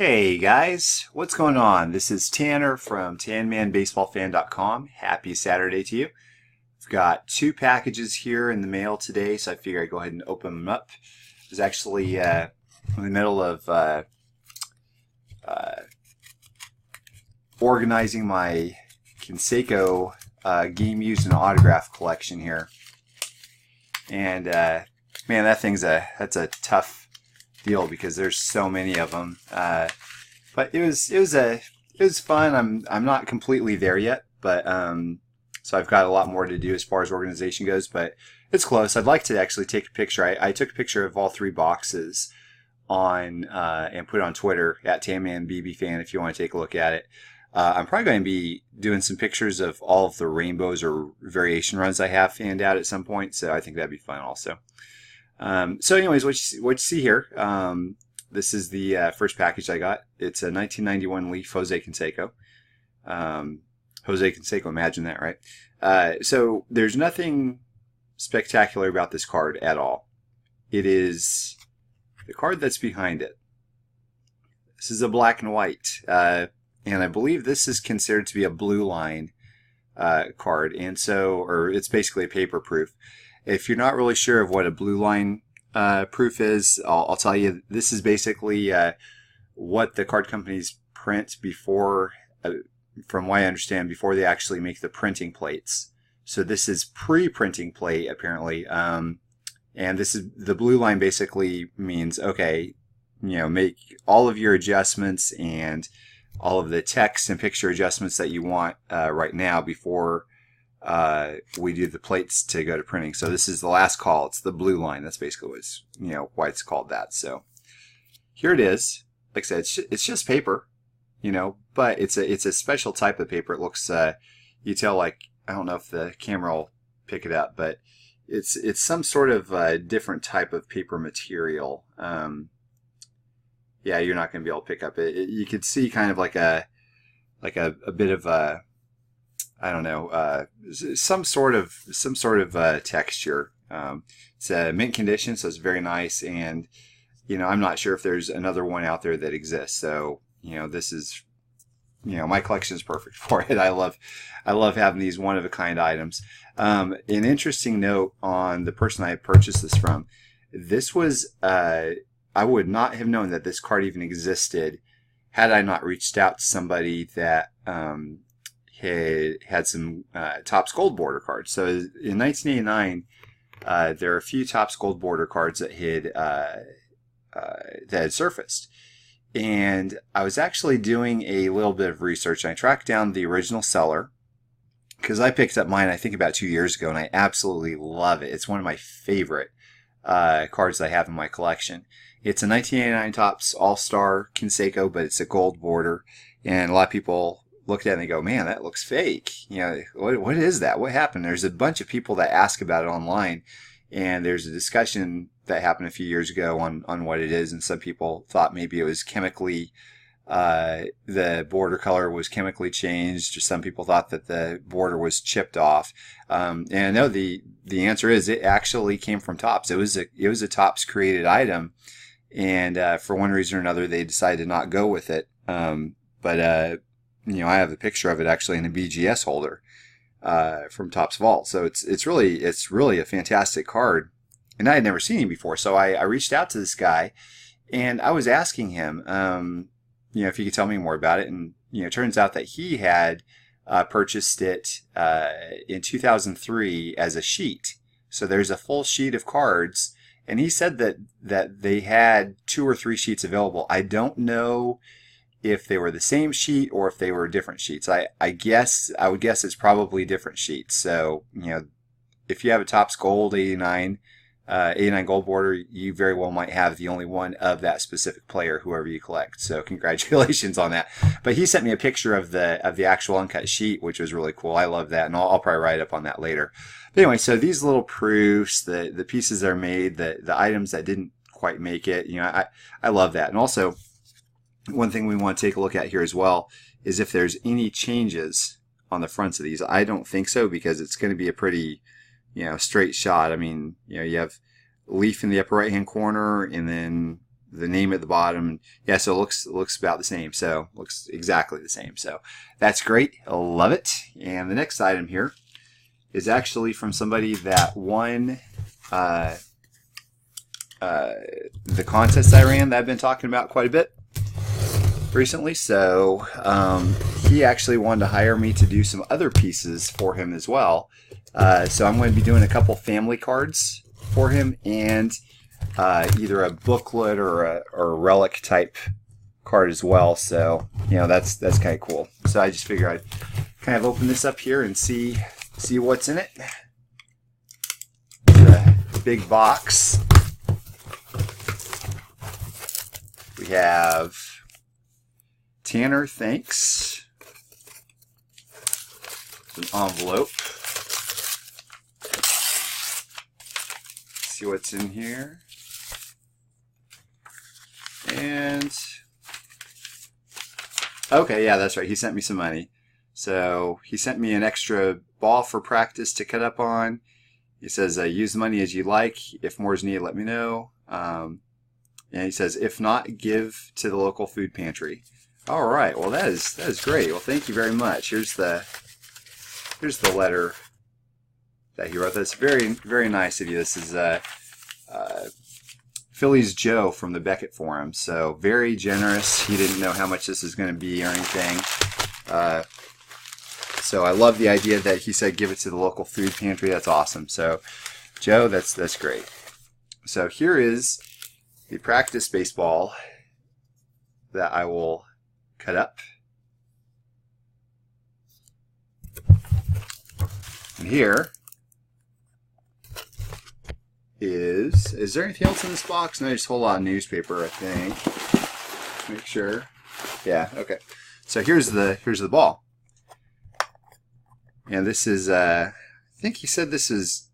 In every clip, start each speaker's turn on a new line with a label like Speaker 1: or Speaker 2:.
Speaker 1: Hey guys, what's going on? This is Tanner from TanmanBaseballFan.com. Happy Saturday to you. I've got two packages here in the mail today, so I figure I'd go ahead and open them up. I was actually in the middle of organizing my Canseco game used and autograph collection here, and man, that's a tough deal because there's so many of them. But it was fun. I'm not completely there yet, but so I've got a lot more to do as far as organization goes, but it's close. I'd like to actually take a picture. I took a picture of all three boxes on and put it on Twitter at TanmanBBFan if you want to take a look at it. I'm probably going to be doing some pictures of all of the rainbows or variation runs I have fanned out at some point, so I think that'd be fun also. So anyways, what you see here, this is the first package I got. It's a 1991 Leaf Jose Canseco. Jose Canseco, imagine that, right? So there's nothing spectacular about this card at all. It is the card that's behind it. This is a black and white, and I believe this is considered to be a blue line card, and so, or it's basically a paper proof. If you're not really sure of what a blue line proof is, I'll tell you. This is basically what the card companies print before, from what I understand, before they actually make the printing plates. So this is pre-printing plate apparently, and this is the blue line. Basically means, okay, make all of your adjustments and all of the text and picture adjustments that you want right now before we do the plates to go to printing. So this is the last call. It's the blue line. That's basically what's, why it's called that. So here it is. Like I said, it's just paper, but it's a special type of paper. It looks, you tell, like, I don't know if the camera will pick it up, but it's some sort of different type of paper material. Yeah, you're not going to be able to pick up it. You could see kind of like a bit of a, I don't know, some sort of texture. It's a mint condition, so it's very nice. And I'm not sure if there's another one out there that exists. So this is, my collection is perfect for it. I love having these one of a kind items. An interesting note on the person I purchased this from. This was I would not have known that this card even existed had I not reached out to somebody that had some Topps Gold Border cards. So in 1989, there are a few Topps Gold Border cards that had surfaced. And I was actually doing a little bit of research. And I tracked down the original seller because I picked up mine, I think, about 2 years ago, and I absolutely love it. It's one of my favorite cards that I have in my collection. It's a 1989 Topps All-Star Canseco, but it's a gold border. And a lot of people looked at it and they go, man, that looks fake. What is that? What happened? There's a bunch of people that ask about it online, and there's a discussion that happened a few years ago on what it is, and some people thought maybe it was chemically, the border color was chemically changed, or some people thought that the border was chipped off. And I know the answer is it actually came from Topps. It was a Topps created item, and for one reason or another they decided to not go with it. But I have a picture of it actually in a BGS holder from Topps Vault. So it's really a fantastic card, and I had never seen him before. So I reached out to this guy, and I was asking him, if he could tell me more about it. And it turns out that he had purchased it in 2003 as a sheet. So there's a full sheet of cards, and he said that they had 2 or 3 sheets available. I don't know if they were the same sheet or if they were different sheets. I would guess it's probably different sheets. So, if you have a Topps Gold 89 gold border, you very well might have the only one of that specific player, whoever you collect. So congratulations on that. But he sent me a picture of the actual uncut sheet, which was really cool. I love that, and I'll probably write up on that later. But anyway, so these little proofs, the pieces that are made, the items that didn't quite make it, I love that. And also, one thing we want to take a look at here as well is if there's any changes on the fronts of these. I don't think so, because it's going to be a pretty, straight shot. I mean, you have Leaf in the upper right hand corner, and then the name at the bottom. Yeah, so it looks about the same. So looks exactly the same. So that's great. I love it. And the next item here is actually from somebody that won the contest I ran that I've been talking about quite a bit recently. So he actually wanted to hire me to do some other pieces for him as well. So I'm going to be doing a couple family cards for him, and either a booklet or a relic type card as well. So that's kind of cool. So I just figured I'd kind of open this up here and see what's in it. It's a big box. We have Tanner, thanks. An envelope. See what's in here. And okay, yeah, that's right. He sent me some money. So he sent me an extra ball for practice to cut up on. He says, use the money as you like. If more is needed, let me know. And he says, if not, give to the local food pantry. All right. Well, that is great. Well, thank you very much. Here's the letter that he wrote. That's very, very nice of you. This is Phillies Joe from the Beckett Forum. So very generous. He didn't know how much this is going to be or anything. So I love the idea that he said give it to the local food pantry. That's awesome. So Joe, that's great. So here is the practice baseball that I will cut up. And here is there anything else in this box? No, just a whole lot of newspaper, I think. Make sure. Yeah, okay. So here's the ball. And this is I think he said this is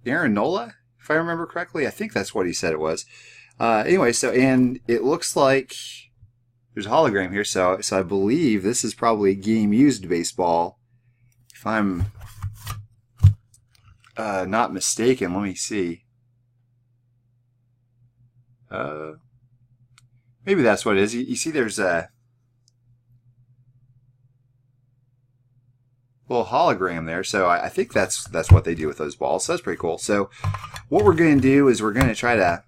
Speaker 1: Aaron Nola, if I remember correctly. I think that's what he said it was. Anyway, so and it looks like there's a hologram here, so I believe this is probably a game used baseball. If I'm not mistaken, let me see. Maybe that's what it is. You see there's a little hologram there, so I think that's what they do with those balls. So that's pretty cool. So what we're going to do is we're going to try to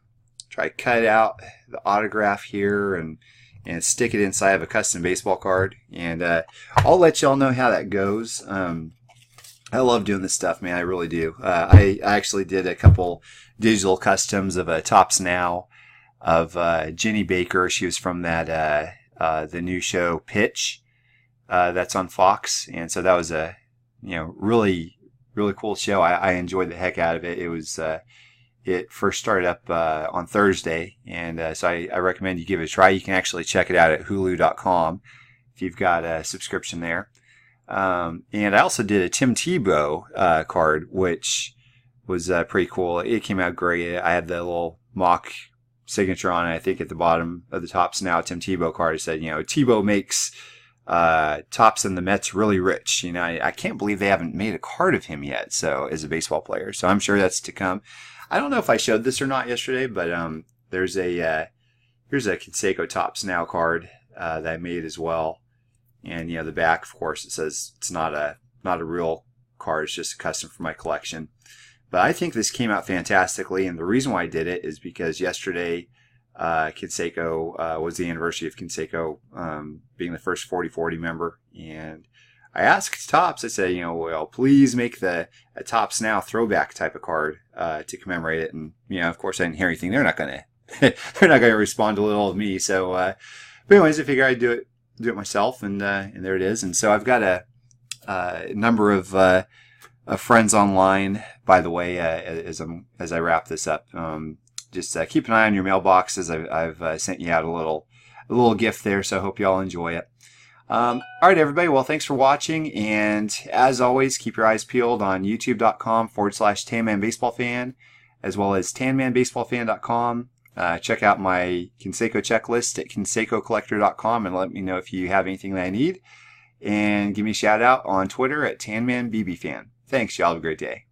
Speaker 1: cut out the autograph here and stick it inside of a custom baseball card, and I'll let y'all know how that goes. I love doing this stuff, man. I really do. I actually did a couple digital customs of a Tops Now of Jenny Baker. She was from that the new show Pitch that's on Fox, and so that was a really cool show. I enjoyed the heck out of it. It was it first started up on Thursday, and so I recommend you give it a try. You can actually check it out at hulu.com if you've got a subscription there. And I also did a Tim Tebow card, which was pretty cool. It came out great. I had the little mock signature on it. I think at the bottom of the Tops Now Tim Tebow card, it said, Tebow makes Tops and the Mets really rich. I can't believe they haven't made a card of him yet. So as a baseball player, so I'm sure that's to come. I don't know if I showed this or not yesterday, but there's here's a Canseco Tops Now card that I made as well. And the back, of course, it says it's not a real card; it's just a custom for my collection. But I think this came out fantastically, and the reason why I did it is because yesterday, Canseco was the anniversary of Canseco being the first 40-40 member, and I asked Tops. I said, well, please make a Tops Now throwback type of card to commemorate it. And of course, I didn't hear anything. They're not gonna respond to little old me. So, but anyways, I figured I'd do it myself, and there it is. And so I've got a number of friends online, by the way, as I wrap this up. Just keep an eye on your mailbox, as I've sent you out a little gift there, so I hope you all enjoy it. All right, everybody. Well, thanks for watching, and as always, keep your eyes peeled on youtube.com/TanmanBaseballFan, as well as TanmanBaseballFan.com. Check out my Canseco checklist at CansecoCollector.com and let me know if you have anything that I need. And give me a shout out on Twitter at TanmanBBFan. Thanks, y'all. Have a great day.